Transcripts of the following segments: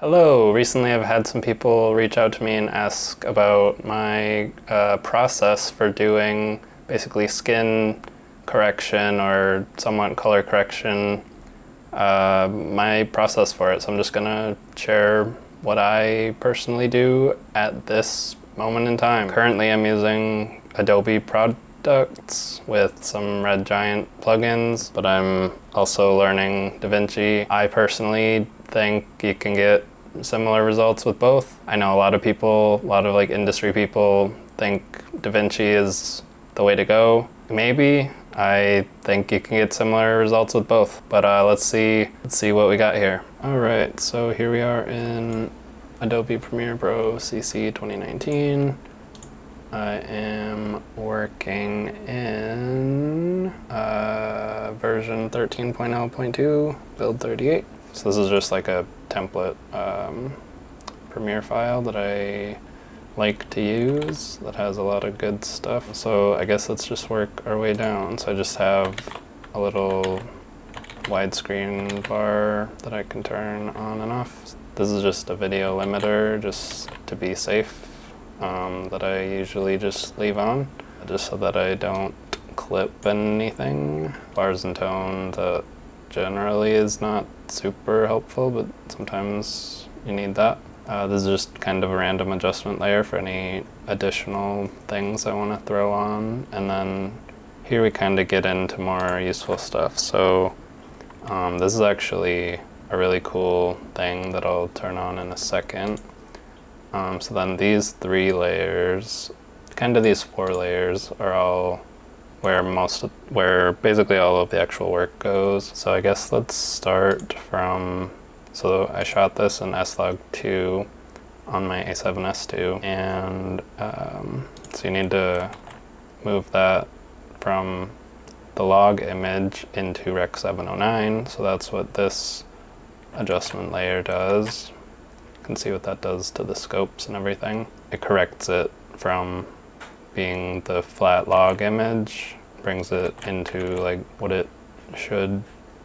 Hello! Recently I've had some people reach out to me and ask about my process for doing basically skin correction or somewhat color correction, my process for it. So I'm just gonna share what I personally do at this moment in time. Currently I'm using Adobe products with some Red Giant plugins, but I'm also learning DaVinci. I personally think you can get similar results with both. I know a lot of people, a lot of like industry people think DaVinci is the way to go. Maybe. I think you can get similar results with both, but let's see what we got here. All right, so here we are in Adobe Premiere Pro CC 2019. I am working in version 13.0.2, build 38. So this is just like a template Premiere file that I like to use that has a lot of good stuff. So I guess let's just work our way down. So I just have a little widescreen bar that I can turn on and off. This is just a video limiter just to be safe that I usually just leave on just so that I don't clip anything. Bars and tone that generally is not super helpful, but sometimes you need that. This is just kind of a random adjustment layer for any additional things I want to throw on. And then here we kind of get into more useful stuff. So this is actually a really cool thing that I'll turn on in a second. So then these three layers, kind of these four layers, are all where basically all of the actual work goes. So I guess let's start from, so I shot this in S-Log2 on my A7S II, and so you need to move that from the log image into Rec 709. So that's what this adjustment layer does. You can see what that does to the scopes and everything. It corrects it from being the flat log image, brings it into like what it should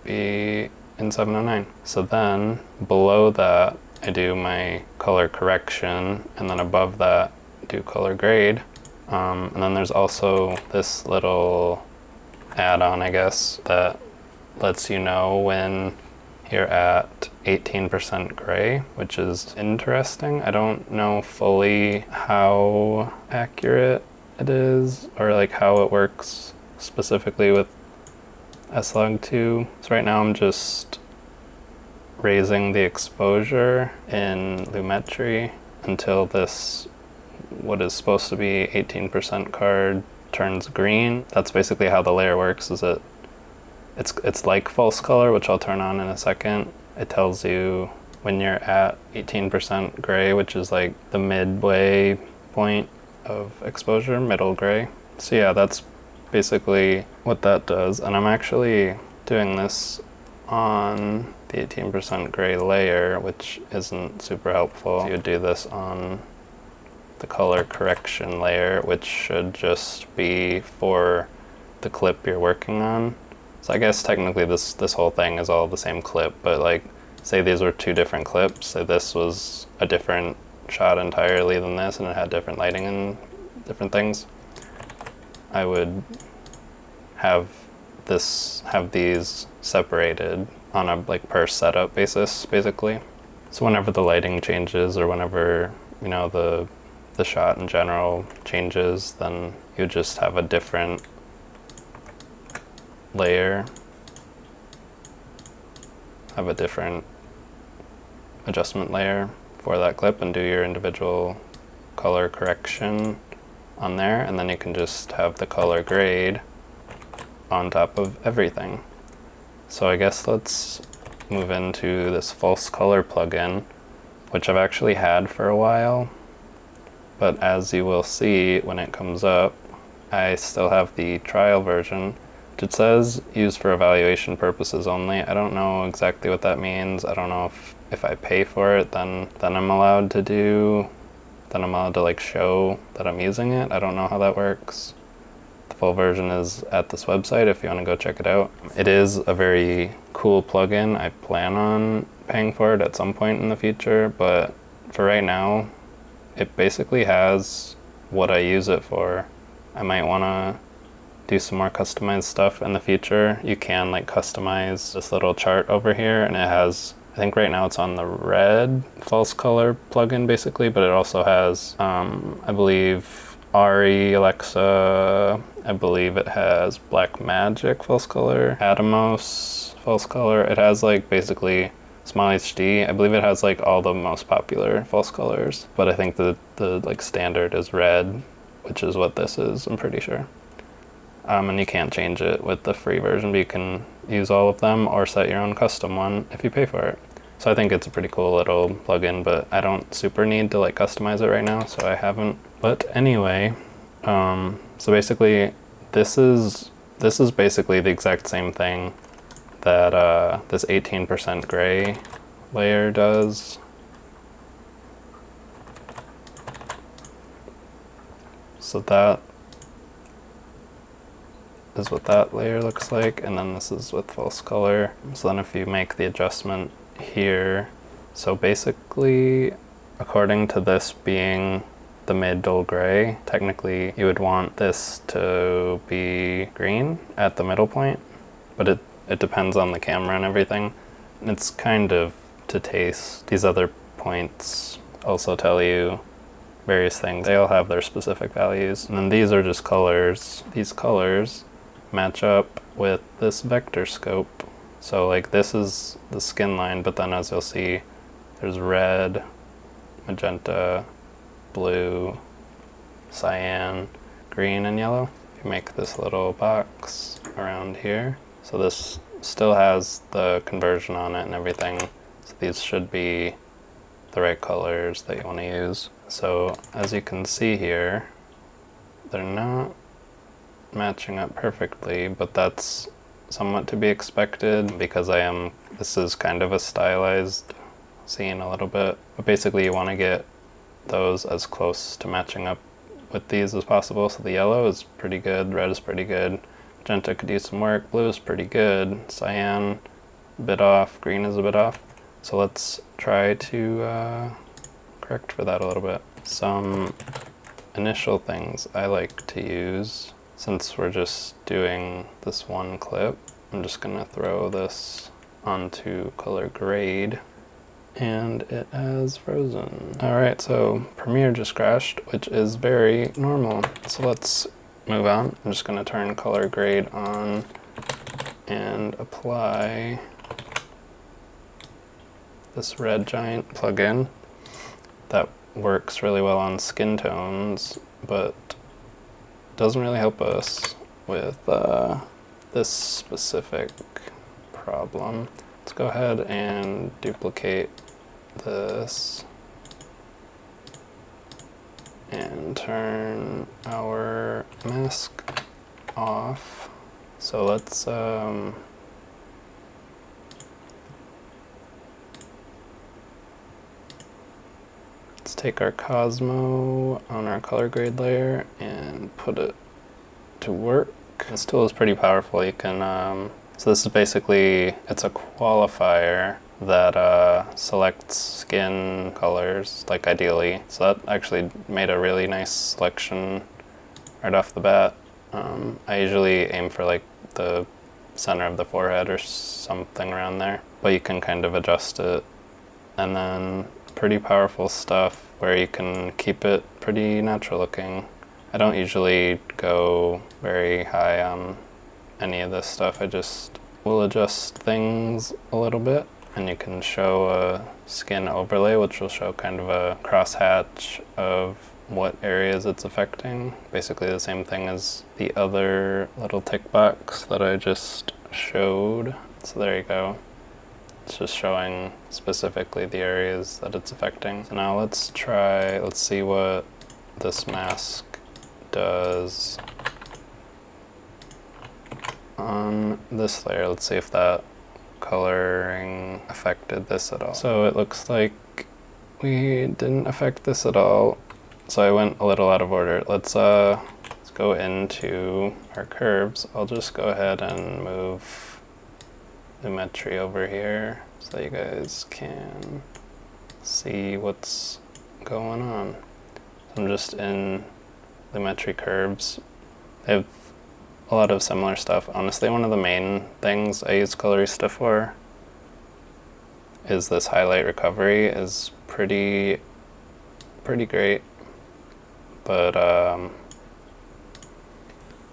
be in 709. So then below that I do my color correction, and then above that do color grade. And then there's also this little add-on, I guess, that lets you know when you're at 18% gray, which is interesting. I don't know fully how accurate it is or like how it works specifically with S-Log2. So right now I'm just raising the exposure in Lumetri until this, what is supposed to be 18% card, turns green. That's basically how the layer works. It's like false color, which I'll turn on in a second. It tells you when you're at 18% gray, which is like the midway point of exposure, middle gray. So yeah, that's basically what that does. And I'm actually doing this on the 18% gray layer, which isn't super helpful. So you would do this on the color correction layer, which should just be for the clip you're working on. So I guess technically this whole thing is all the same clip, but like say these were two different clips, say this was a different shot entirely than this and it had different lighting and different things, I would have these separated on a like per setup basis basically. So whenever the lighting changes or whenever, you know, the shot in general changes, then you just have a different layer, have a different adjustment layer for that clip and do your individual color correction on there, and then you can just have the color grade on top of everything. So I guess let's move into this false color plugin, which I've actually had for a while, but as you will see when it comes up, I still have the trial version. It says used for evaluation purposes only. I don't know exactly what that means. I don't know if I pay for it, then I'm allowed to like show that I'm using it. I don't know how that works. The full version is at this website if you want to go check it out. It is a very cool plugin. I plan on paying for it at some point in the future, but for right now, it basically has what I use it for. I might want to do some more customized stuff in the future. You can like customize this little chart over here, and it has, I think right now it's on the red false color plugin basically, but it also has, I believe, Ari, Alexa, I believe it has Black Magic false color, Atomos false color. It has like basically Small HD. I believe it has like all the most popular false colors, but I think the like standard is red, which is what this is, I'm pretty sure. And you can't change it with the free version, but you can use all of them or set your own custom one if you pay for it. So I think it's a pretty cool little plugin, but I don't super need to like customize it right now, so I haven't. But anyway, so basically this is basically the exact same thing that this 18% gray layer does. So that is what that layer looks like, and then this is with false color. So then if you make the adjustment here, so basically according to this being the mid dull gray, technically you would want this to be green at the middle point, but it depends on the camera and everything. And it's kind of to taste. These other points also tell you various things. They all have their specific values. And then these are just colors. These colors match up with this vector scope. So like this is the skin line, but then as you'll see, there's red, magenta, blue, cyan, green, and yellow. If you make this little box around here, so this still has the conversion on it and everything. So these should be the right colors that you want to use. So as you can see here, they're not matching up perfectly, but that's somewhat to be expected because this is kind of a stylized scene a little bit. But basically you want to get those as close to matching up with these as possible. So the yellow is pretty good, red is pretty good, magenta could use some work, blue is pretty good, cyan a bit off, green is a bit off. So let's try to correct for that a little bit. Some initial things I like to use, since we're just doing this one clip, I'm just gonna throw this onto color grade, and it has frozen. All right, so Premiere just crashed, which is very normal. So let's move on. I'm just gonna turn color grade on and apply this red giant plugin that works really well on skin tones, but doesn't really help us with this specific problem. Let's go ahead and duplicate this and turn our mask off. So let's take our Cosmo on our color grade layer and put it to work. This tool is pretty powerful. You can, so this is basically, it's a qualifier that selects skin colors, like ideally. So that actually made a really nice selection right off the bat. I usually aim for like the center of the forehead or something around there, but you can kind of adjust it. And then pretty powerful stuff where you can keep it pretty natural looking. I don't usually go very high on any of this stuff. I just will adjust things a little bit, and you can show a skin overlay, which will show kind of a crosshatch of what areas it's affecting. Basically the same thing as the other little tick box that I just showed. So there you go. It's just showing specifically the areas that it's affecting. So now let's see what this mask does on this layer. Let's see if that coloring affected this at all. So it looks like we didn't affect this at all. So I went a little out of order. Let's go go into our curves, I'll just go ahead and move Lumetri over here so that you guys can see what's going on. So I'm just in Lumetri curves. They have a lot of similar stuff. Honestly, one of the main things I use Colorista for is this highlight recovery is pretty great. But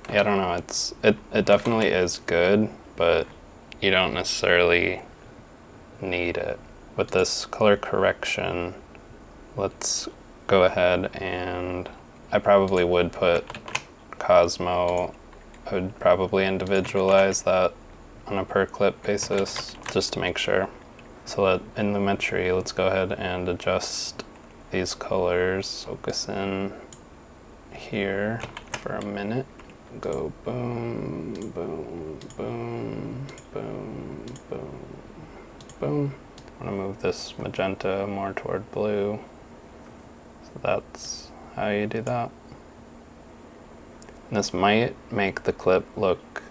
yeah, I don't know, it definitely is good, but you don't necessarily need it. With this color correction, let's go ahead and I probably would put Cosmo, I would probably individualize that on a per clip basis just to make sure. So in Lumetri, let's go ahead and adjust these colors, focus in here for a minute. Go boom, boom, boom, boom, boom, boom. I'm gonna move this magenta more toward blue. So that's how you do that. And this might make the clip look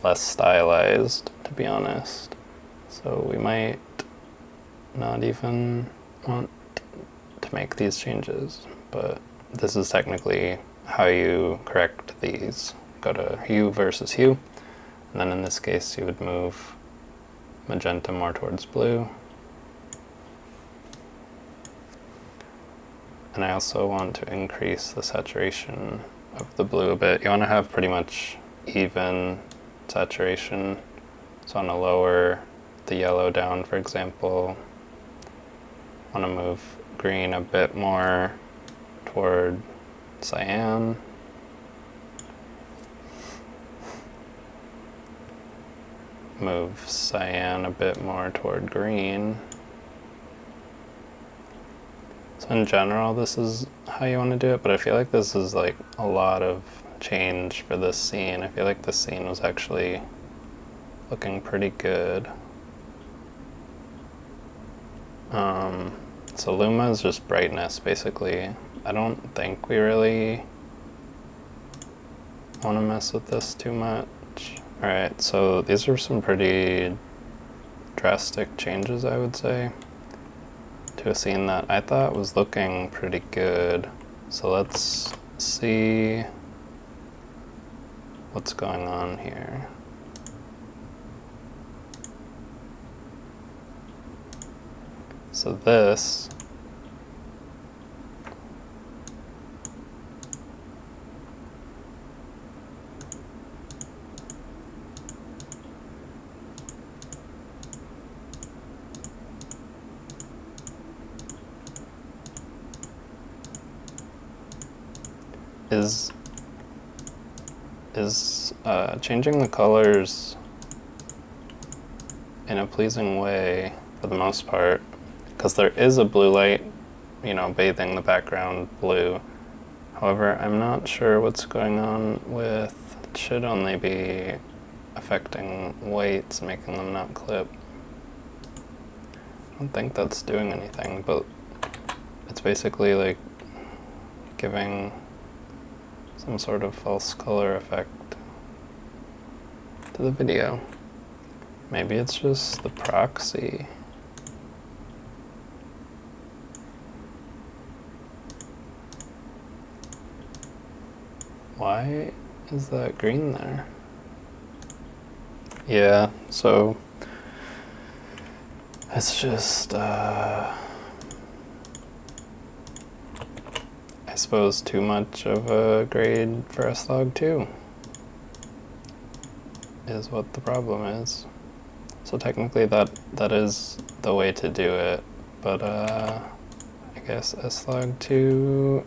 less stylized, to be honest. So we might not even want to make these changes, but this is technically how you correct these. Go to hue versus hue, and then in this case you would move magenta more towards blue. And I also want to increase the saturation of the blue a bit. You want to have pretty much even saturation. So I want to lower the yellow down, for example. I want to move green a bit more toward cyan. Move cyan a bit more toward green. So in general, this is how you want to do it, but I feel like this is like a lot of change for this scene. I feel like this scene was actually looking pretty good. So Luma is just brightness, basically. I don't think we really want to mess with this too much. Alright, so these are some pretty drastic changes, I would say, to a scene that I thought was looking pretty good. So let's see what's going on here. So this is changing the colors in a pleasing way for the most part, because there is a blue light, you know, bathing the background blue. However, I'm not sure what's going on with, it should only be affecting whites, making them not clip. I don't think that's doing anything, but it's basically like giving some sort of false color effect to the video. Maybe it's just the proxy. Why is that green there? Yeah, so it's just, I suppose too much of a grade for S-Log2 is what the problem is. So technically that is the way to do it, but I guess S-Log2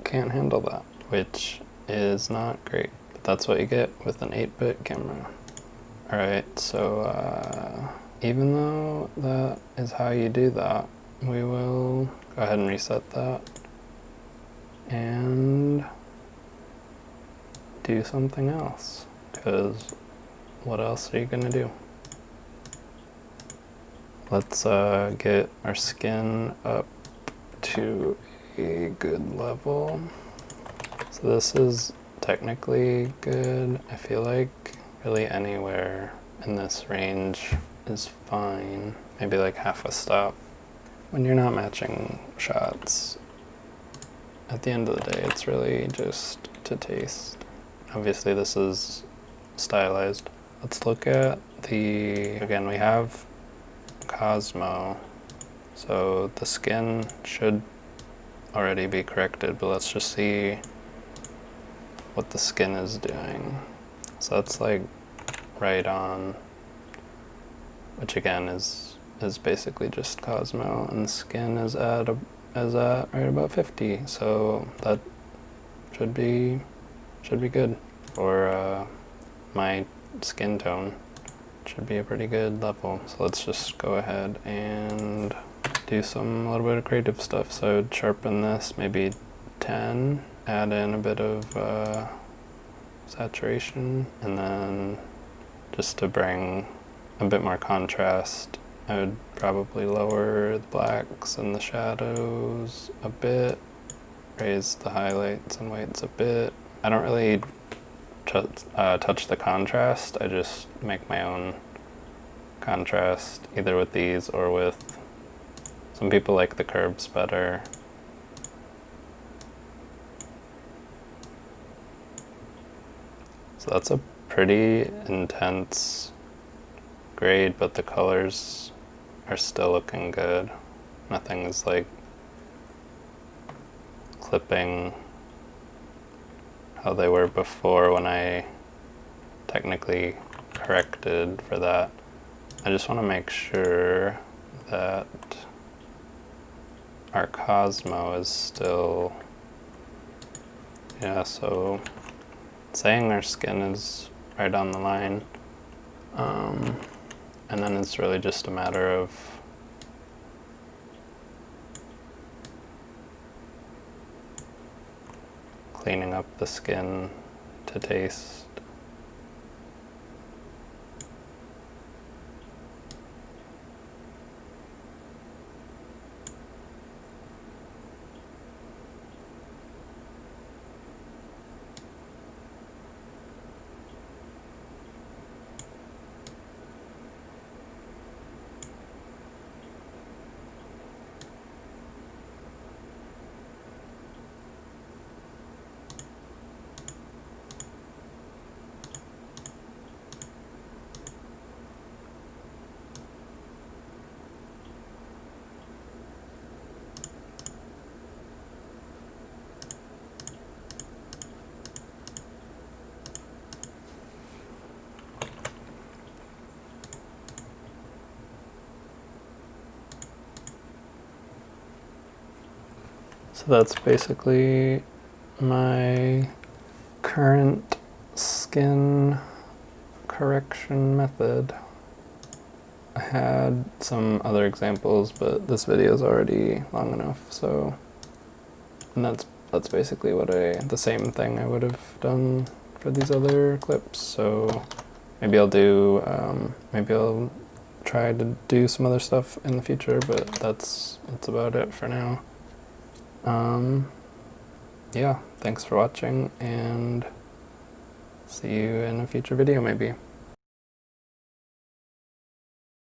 can't handle that, which is not great. But that's what you get with an 8-bit camera. Alright, so even though that is how you do that, we will go ahead and reset that and do something else, because what else are you gonna do? Let's get our skin up to a good level. So this is technically good. I feel like really anywhere in this range is fine. Maybe like half a stop. When you're not matching shots, at the end of the day, it's really just to taste. Obviously this is stylized. Let's look at again, we have Cosmo, so the skin should already be corrected, but let's just see what the skin is doing. So that's like right on, which again is basically just Cosmo, and the skin is at right about 50, so that should be good for my skin tone. Should be a pretty good level. So let's just go ahead and do a little bit of creative stuff. So I would sharpen this maybe 10, add in a bit of saturation, and then just to bring a bit more contrast, I would probably lower the blacks and the shadows a bit, raise the highlights and whites a bit. I don't really touch the contrast, I just make my own contrast, either with these or with, some people like the curves better. So that's a pretty intense grade, but the colors are still looking good. Nothing is like clipping how they were before when I technically corrected for that. I just want to make sure that our Cosmo is still, yeah, so saying our skin is right on the line, and then it's really just a matter of cleaning up the skin to taste. So that's basically my current skin correction method. I had some other examples, but this video is already long enough, so, and that's basically the same thing I would have done for these other clips. So maybe I'll try to do some other stuff in the future, but that's about it for now. Yeah, thanks for watching, and see you in a future video maybe.